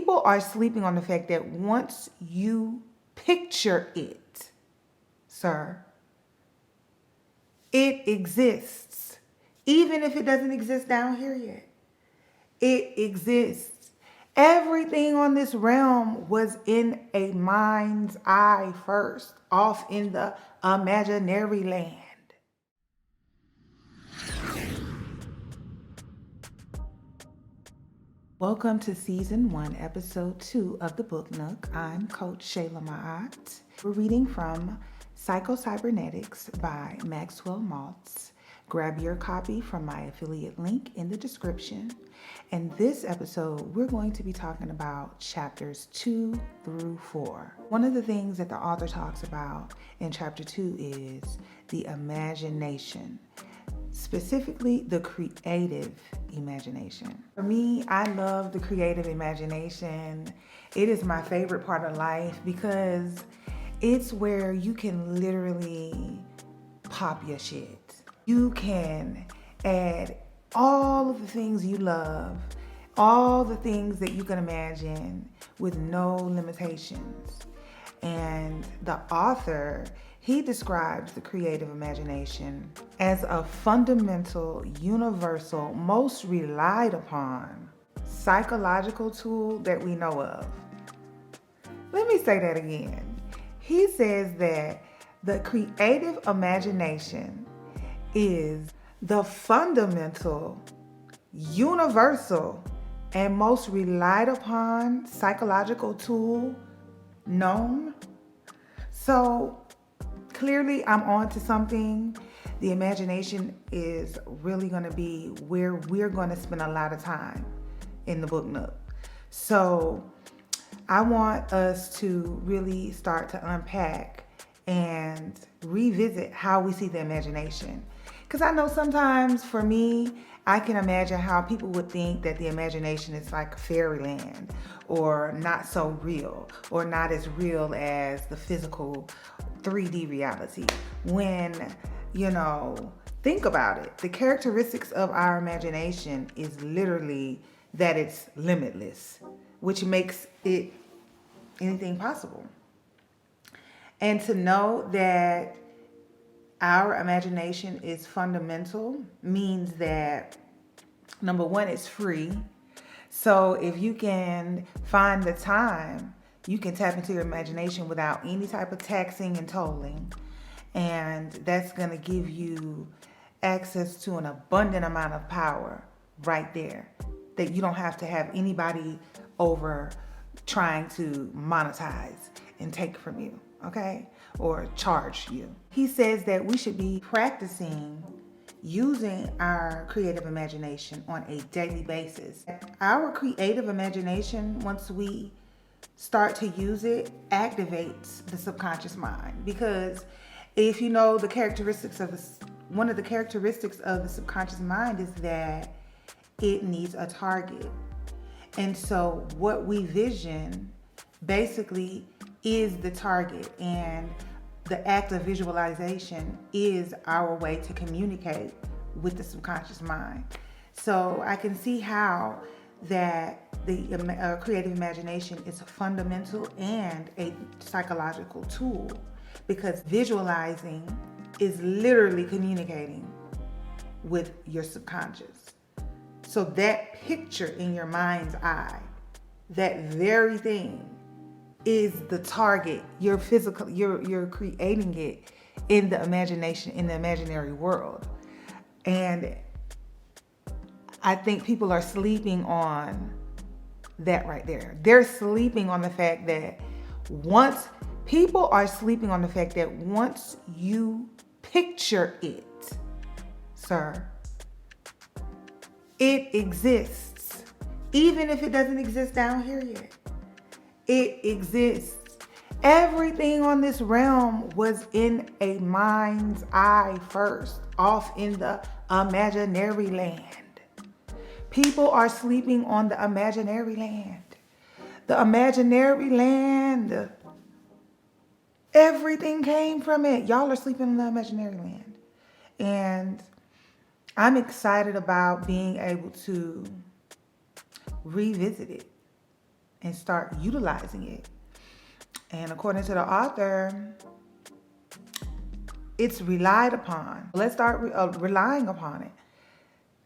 People are sleeping on the fact that once you picture it, sir, it exists. Even if it doesn't exist down here yet, it exists. Everything on this realm was in a mind's eye first, off in the imaginary land. Welcome to Season 1, Episode 2 of the Book Nook. I'm Coach Shayla Ma'at. We're reading from Psycho-Cybernetics by Maxwell Maltz. Grab your copy from my affiliate link in the description. In this episode, we're going to be talking about chapters 2 through 4. One of the things that the author talks about in chapter 2 is the imagination. Specifically, the creative imagination. For me, I love the creative imagination. It is my favorite part of life because it's where you can literally pop your shit. You can add all of the things you love, all the things that you can imagine with no limitations. And the author, he describes the creative imagination as a fundamental, universal, most relied upon psychological tool that we know of. Let me say that again. He says that the creative imagination is the fundamental, universal, and most relied upon psychological tool known. So clearly I'm on to something. The imagination is really going to be where we're going to spend a lot of time in the Book Nook. So I want us to really start to unpack and revisit how we see the imagination. Because I know sometimes for me, I can imagine how people would think that the imagination is like fairyland or not so real or not as real as the physical 3D reality. When, think about it. The characteristics of our imagination is literally that it's limitless, which makes it anything possible. And to know that our imagination is fundamental means that, number one, it's free. So if you can find the time, you can tap into your imagination without any type of taxing and tolling. And that's going to give you access to an abundant amount of power right there that you don't have to have anybody over trying to monetize and take from you, okay? Or charge you. He says that we should be practicing using our creative imagination on a daily basis. Our creative imagination, once we start to use it, activates the subconscious mind. Because if you know the characteristics of one of the characteristics of the subconscious mind is that it needs a target. And so what we vision basically is the target, and the act of visualization is our way to communicate with the subconscious mind. So I can see how that the creative imagination is fundamental and a psychological tool, because visualizing is literally communicating with your subconscious. So that picture in your mind's eye, that very thing, is the target. You're creating it in the imagination, in the imaginary world. And I think people are sleeping on that right there. They're sleeping on the fact that once you picture it, sir, it exists. Even if it doesn't exist down here yet, it exists. Everything on this realm was in a mind's eye first, off in the imaginary land. People are sleeping on the imaginary land. The imaginary land, everything came from it. Y'all are sleeping in the imaginary land. And I'm excited about being able to revisit it and start utilizing it. And according to the author, it's relied upon. Let's start relying upon it.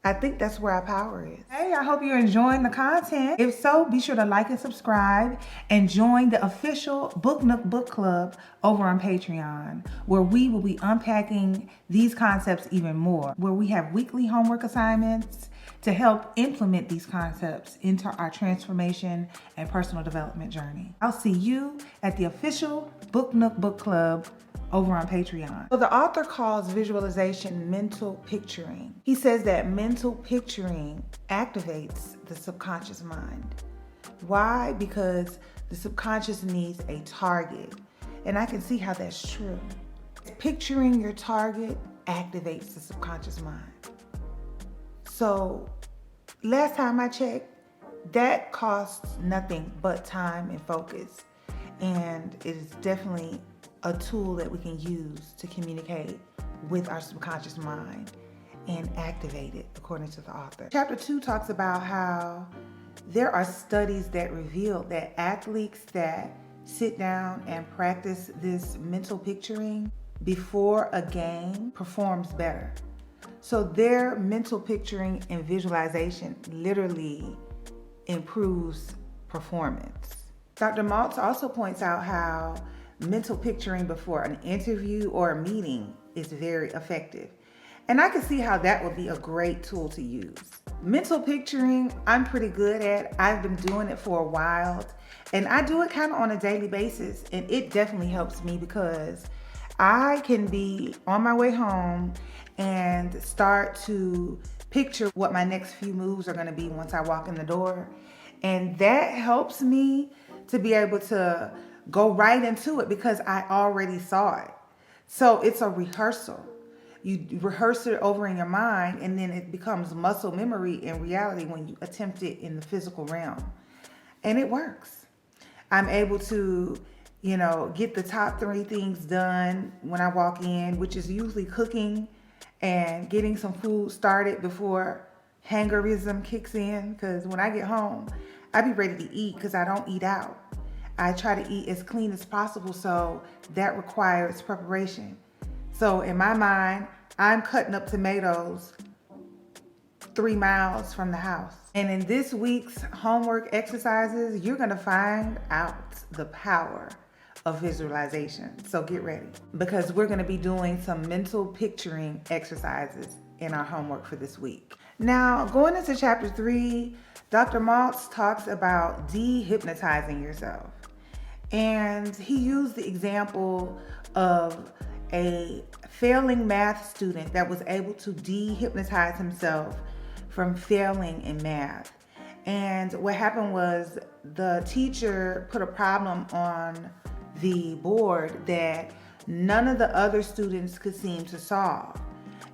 I think that's where our power is. Hey, I hope you're enjoying the content. If so, be sure to like and subscribe and join the official Book Nook book club over on Patreon, where we will be unpacking these concepts even more, where we have weekly homework assignments to help implement these concepts into our transformation and personal development journey. I'll see you at the official Book Nook book club over on Patreon. So the author calls visualization mental picturing. He says that mental picturing activates the subconscious mind. Why? Because the subconscious needs a target. And I can see how that's true. Picturing your target activates the subconscious mind. So last time I checked, that costs nothing but time and focus. And it is definitely a tool that we can use to communicate with our subconscious mind and activate it, according to the author. Chapter 2 talks about how there are studies that reveal that athletes that sit down and practice this mental picturing before a game performs better. So their mental picturing and visualization literally improves performance. Dr. Maltz also points out how mental picturing before an interview or a meeting is very effective. And I can see how that would be a great tool to use. Mental picturing, I'm pretty good at. I've been doing it for a while, and I do it kind of on a daily basis, and it definitely helps me because I can be on my way home and start to picture what my next few moves are going to be once I walk in the door. And that helps me to be able to go right into it because I already saw it. So it's a rehearsal. You rehearse it over in your mind, and then it becomes muscle memory in reality when you attempt it in the physical realm. And it works. I'm able to, get the top 3 things done when I walk in, which is usually cooking and getting some food started before hangerism kicks in. Because when I get home, I be ready to eat because I don't eat out. I try to eat as clean as possible, so that requires preparation. So in my mind, I'm cutting up tomatoes 3 miles from the house. And in this week's homework exercises, you're gonna find out the power of visualization. So get ready, because we're gonna be doing some mental picturing exercises in our homework for this week. Now, going into chapter 3, Dr. Maltz talks about dehypnotizing yourself. And he used the example of a failing math student that was able to dehypnotize himself from failing in math. And what happened was the teacher put a problem on the board that none of the other students could seem to solve.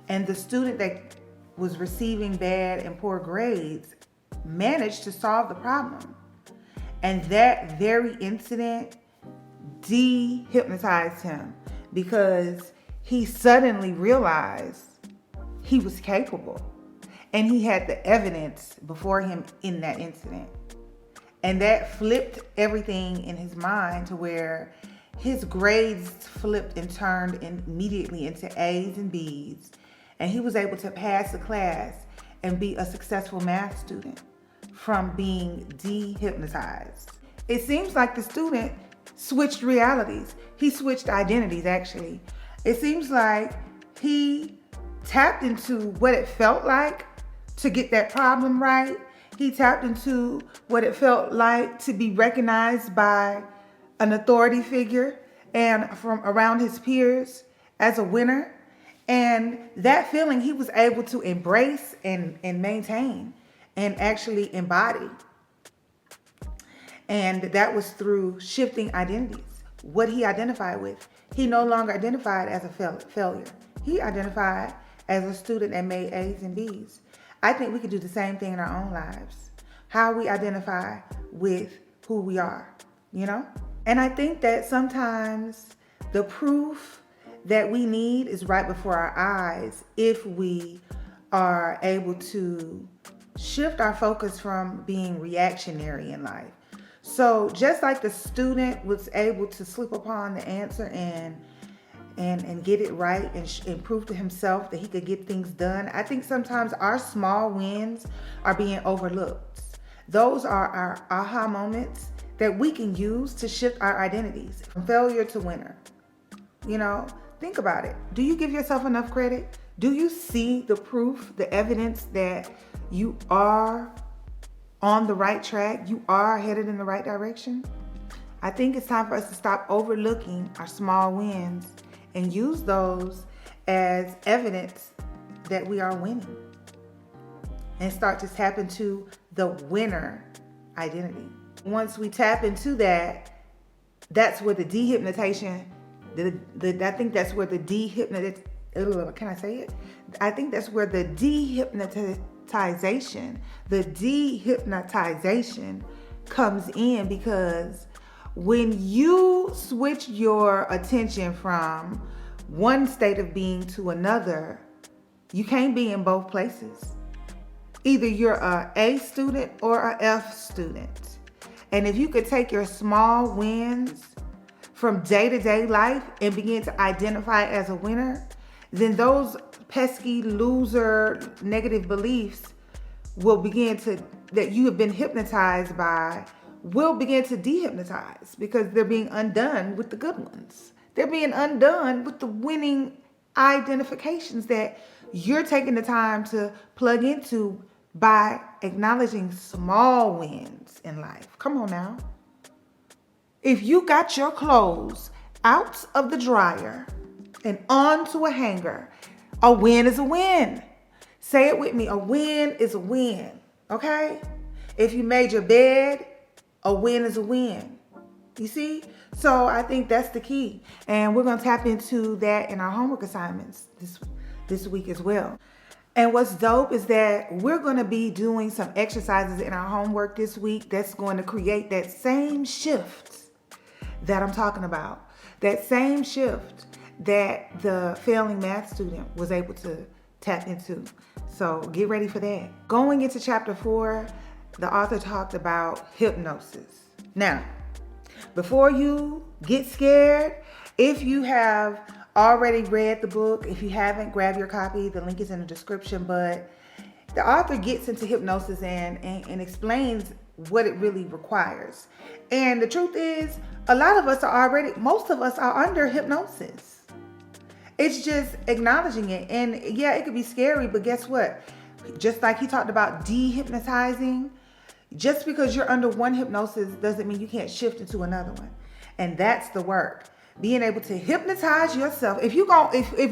And the student that was receiving bad and poor grades managed to solve the problem. And that very incident dehypnotized him because he suddenly realized he was capable. And he had the evidence before him in that incident. And that flipped everything in his mind to where his grades flipped and turned immediately into A's and B's. And he was able to pass the class and be a successful math student from being dehypnotized. It seems like the student switched realities. He switched identities, actually. It seems like he tapped into what it felt like to get that problem right. He tapped into what it felt like to be recognized by an authority figure and from around his peers as a winner. And that feeling he was able to embrace and maintain and actually embody. And that was through shifting identities. What he identified with. He no longer identified as a failure. He identified as a student that made A's and B's. I think we could do the same thing in our own lives. How we identify with who we are, And I think that sometimes the proof that we need is right before our eyes if we are able to shift our focus from being reactionary in life. So just like the student was able to slip upon the answer and get it right and prove to himself that he could get things done, I think sometimes our small wins are being overlooked. Those are our aha moments that we can use to shift our identities from failure to winner. Think about it. Do you give yourself enough credit? Do you see the proof, the evidence that you are on the right track? You are headed in the right direction? I think it's time for us to stop overlooking our small wins and use those as evidence that we are winning, and start to tap into the winner identity. Once we tap into that, that's where the dehypnotization, I think that's where the can I say it? I think that's where the dehypnotization comes in, because when you switch your attention from one state of being to another, you can't be in both places. Either you're a A student or a F student. And if you could take your small wins from day-to-day life and begin to identify as a winner, then those pesky loser negative beliefs that you have been hypnotized by will begin to dehypnotize, because they're being undone with the good ones. They're being undone with the winning identifications that you're taking the time to plug into by acknowledging small wins in life. Come on now. If you got your clothes out of the dryer and onto a hanger, a win is a win. Say it with me. A win is a win. Okay? If you made your bed, a win is a win. You see? So I think that's the key. And we're going to tap into that in our homework assignments this week as well. And what's dope is that we're going to be doing some exercises in our homework this week that's going to create that same shift that I'm talking about. That same shift that the failing math student was able to tap into. So get ready for that. Going into chapter 4, the author talked about hypnosis. Now, before you get scared, if you have already read the book, if you haven't, grab your copy. The link is in the description. But the author gets into hypnosis and explains what it really requires. And the truth is, most of us are under hypnosis. It's just acknowledging it. And yeah, it could be scary, but guess what? Just like he talked about dehypnotizing, just because you're under one hypnosis doesn't mean you can't shift into another one. And that's the work. Being able to hypnotize yourself. If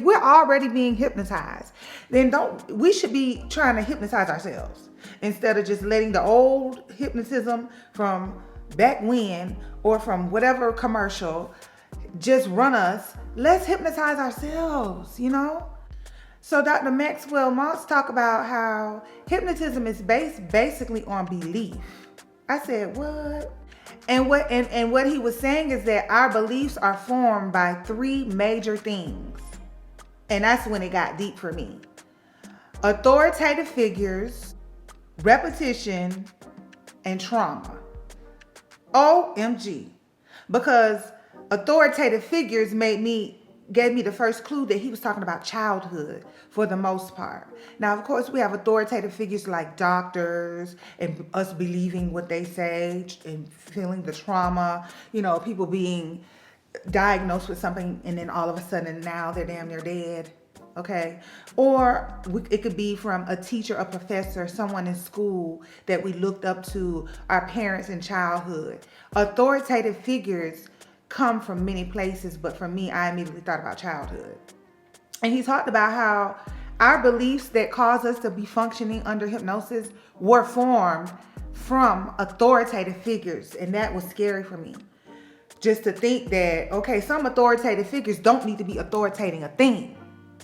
we're already being hypnotized, then we should be trying to hypnotize ourselves instead of just letting the old hypnotism from back when or from whatever commercial just run us. Let's hypnotize ourselves, So Dr. Maxwell Maltz talk about how hypnotism is based basically on belief. I said, what? And what he was saying is that our beliefs are formed by 3 major things. And that's when it got deep for me. Authoritative figures, repetition, and trauma. OMG. Because authoritative figures gave me the first clue that he was talking about childhood for the most part. Now, of course, we have authoritative figures like doctors and us believing what they say and feeling the trauma, people being diagnosed with something and then all of a sudden now they're damn near dead. Okay. Or it could be from a teacher, a professor, someone in school that we looked up to, our parents in childhood. Authoritative figures come from many places, but for me, I immediately thought about childhood. And he talked about how our beliefs that cause us to be functioning under hypnosis were formed from authoritative figures, and that was scary for me. Just to think that, okay, some authoritative figures don't need to be authoritating a thing,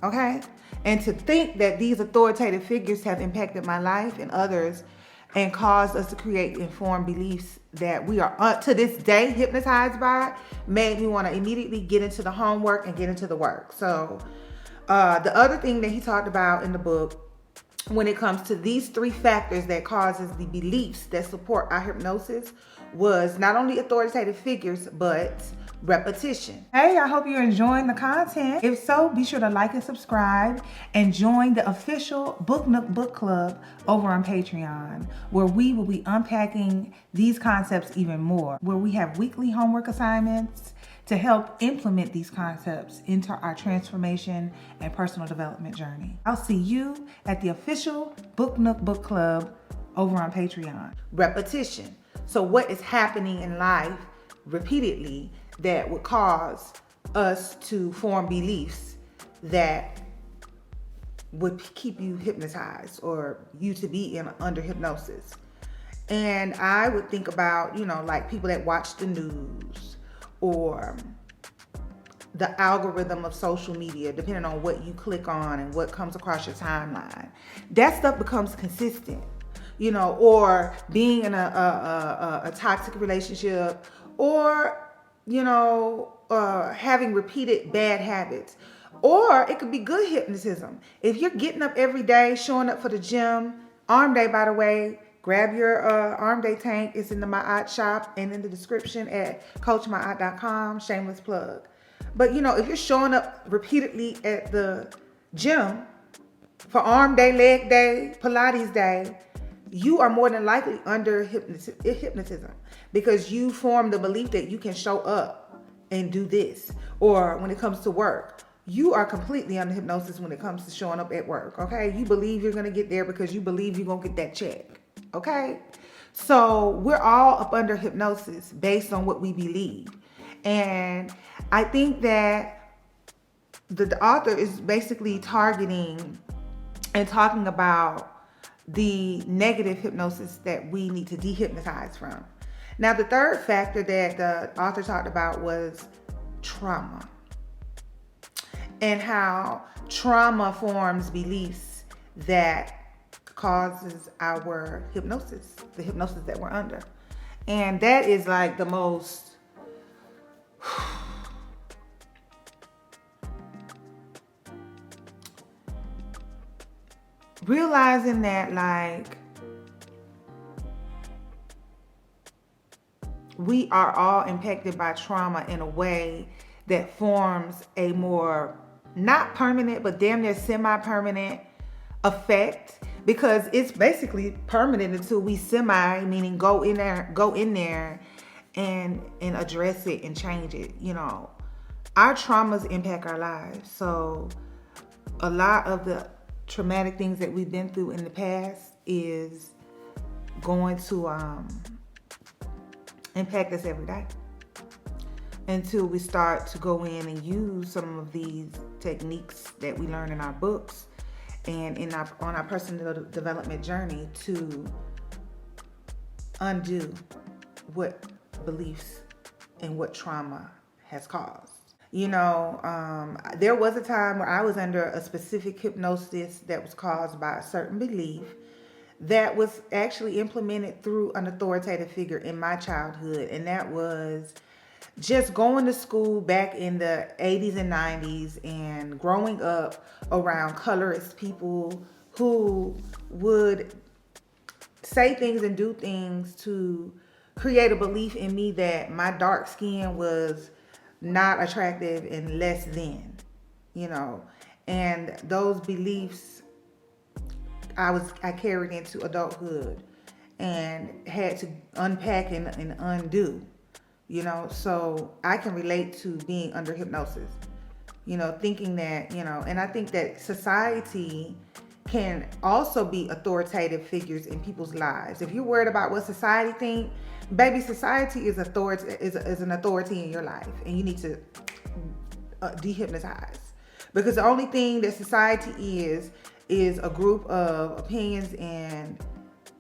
okay? And to think that these authoritative figures have impacted my life and others and caused us to create informed beliefs that we are to this day hypnotized by made me want to immediately get into the homework and get into the work. So the other thing that he talked about in the book when it comes to these 3 factors that causes the beliefs that support our hypnosis was not only authoritative figures, but repetition. Hey, I hope you're enjoying the content. If so, be sure to like and subscribe and join the official Book Nook Book Club over on Patreon, where we will be unpacking these concepts even more, where we have weekly homework assignments to help implement these concepts into our transformation and personal development journey. I'll see you at the official Book Nook Book Club over on Patreon. Repetition. So what is happening in life repeatedly that would cause us to form beliefs that would keep you hypnotized or you to be under hypnosis? And I would think about, like people that watch the news or the algorithm of social media, depending on what you click on and what comes across your timeline. That stuff becomes consistent, or being in a toxic relationship, or having repeated bad habits. Or it could be good hypnotism. If you're getting up every day, showing up for the gym, arm day, by the way, grab your arm day tank. It's in the My Art shop and in the description at coachmyart.com, shameless plug. But if you're showing up repeatedly at the gym for arm day, leg day, Pilates day, you are more than likely under hypnotism, because you form the belief that you can show up and do this. Or when it comes to work, you are completely under hypnosis when it comes to showing up at work, okay? You believe you're going to get there because you believe you're going to get that check, okay? So we're all up under hypnosis based on what we believe. And I think that the author is basically targeting and talking about the negative hypnosis that we need to dehypnotize from. Now, the third factor that the author talked about was trauma, and how trauma forms beliefs that causes our hypnosis, the hypnosis that we're under. And that is like the most realizing that, like, we are all impacted by trauma in a way that forms a more, not permanent, but damn near semi-permanent effect, because it's basically permanent until we meaning go in there and address it and change it. Our traumas impact our lives. So a lot of the traumatic things that we've been through in the past is going to impact us every day until we start to go in and use some of these techniques that we learn in our books and on our personal development journey to undo what beliefs and what trauma has caused. There was a time where I was under a specific hypnosis that was caused by a certain belief that was actually implemented through an authoritative figure in my childhood. And that was just going to school back in the 80s and 90s and growing up around colorist people who would say things and do things to create a belief in me that my dark skin was not attractive and less than, and those beliefs I carried into adulthood and had to unpack and undo, so I can relate to being under hypnosis, thinking that, and I think that society can also be authoritative figures in people's lives. If you're worried about what society thinks, baby, society is an authority in your life, and you need to dehypnotize, because the only thing that society is a group of opinions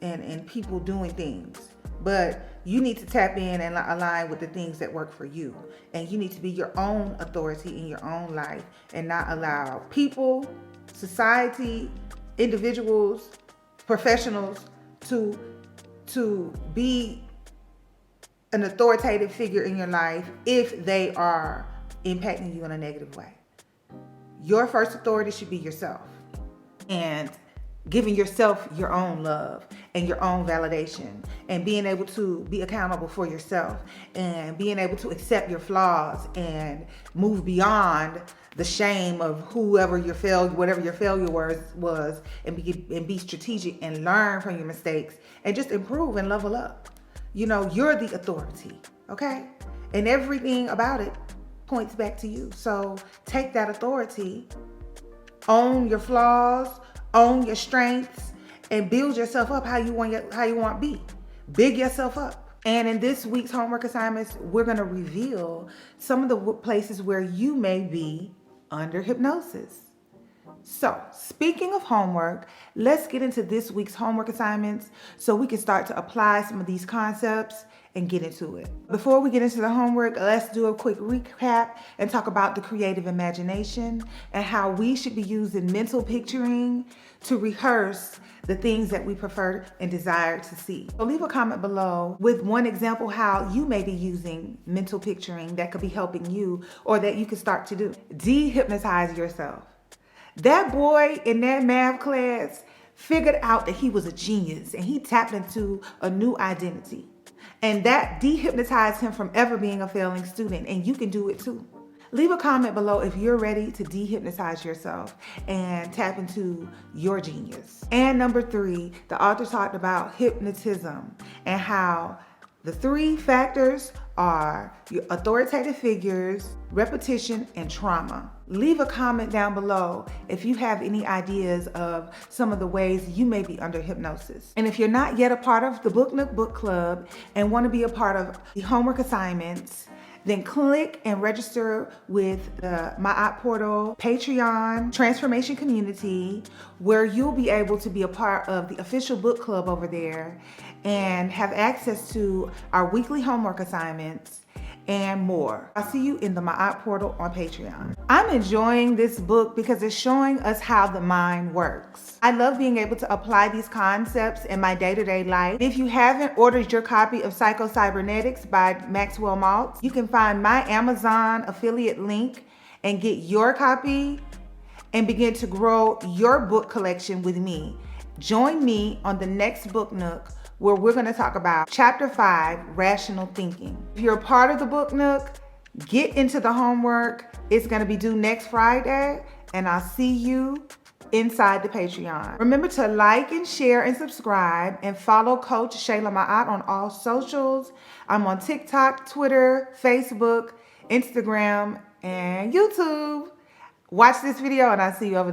and people doing things. But you need to tap in and align with the things that work for you, and you need to be your own authority in your own life and not allow people, society, individuals, professionals to be an authoritative figure in your life if they are impacting you in a negative way. Your first authority should be yourself, and giving yourself your own love and your own validation, and being able to be accountable for yourself, and being able to accept your flaws and move beyond the shame of whatever your failure was, and be strategic and learn from your mistakes and just improve and level up. You know, you're the authority, okay? And everything about it points back to you. So take that authority, own your flaws, own your strengths, and build yourself up how you want to be. Big yourself up. And in this week's homework assignments, we're going to reveal some of the places where you may be under hypnosis. So, speaking of homework, let's get into this week's homework assignments so we can start to apply some of these concepts and get into it. Before we get into the homework, let's do a quick recap and talk about the creative imagination and how we should be using mental picturing to rehearse the things that we prefer and desire to see. So leave a comment below with one example how you may be using mental picturing that could be helping you or that you can start to do. De-hypnotize yourself. That boy in that math class figured out that he was a genius and he tapped into a new identity. And that de-hypnotized him from ever being a failing student, and you can do it too. Leave a comment below if you're ready to de-hypnotize yourself and tap into your genius. And number 3, the author talked about hypnotism and how the 3 factors are your authoritative figures, repetition, and trauma. Leave a comment down below if you have any ideas of some of the ways you may be under hypnosis. And if you're not yet a part of the Book Nook Book Club and want to be a part of the homework assignments, then click and register with the My Op Portal Patreon transformation community, where you'll be able to be a part of the official book club over there and have access to our weekly homework assignments and more. I'll see you in the My Op Portal on Patreon. I'm enjoying this book because it's showing us how the mind works. I love being able to apply these concepts in my day-to-day life. If you haven't ordered your copy of Psycho-Cybernetics by Maxwell Maltz, you can find my Amazon affiliate link and get your copy and begin to grow your book collection with me. Join me on the next Book Nook, where we're going to talk about Chapter 5, Rational Thinking. If you're a part of the Book Nook, get into the homework. It's going to be due next Friday, and I'll see you inside the Patreon. Remember to like and share and subscribe and follow Coach Shayla Ma'at on all socials. I'm on TikTok, Twitter, Facebook, Instagram, and YouTube. Watch this video, and I'll see you over there.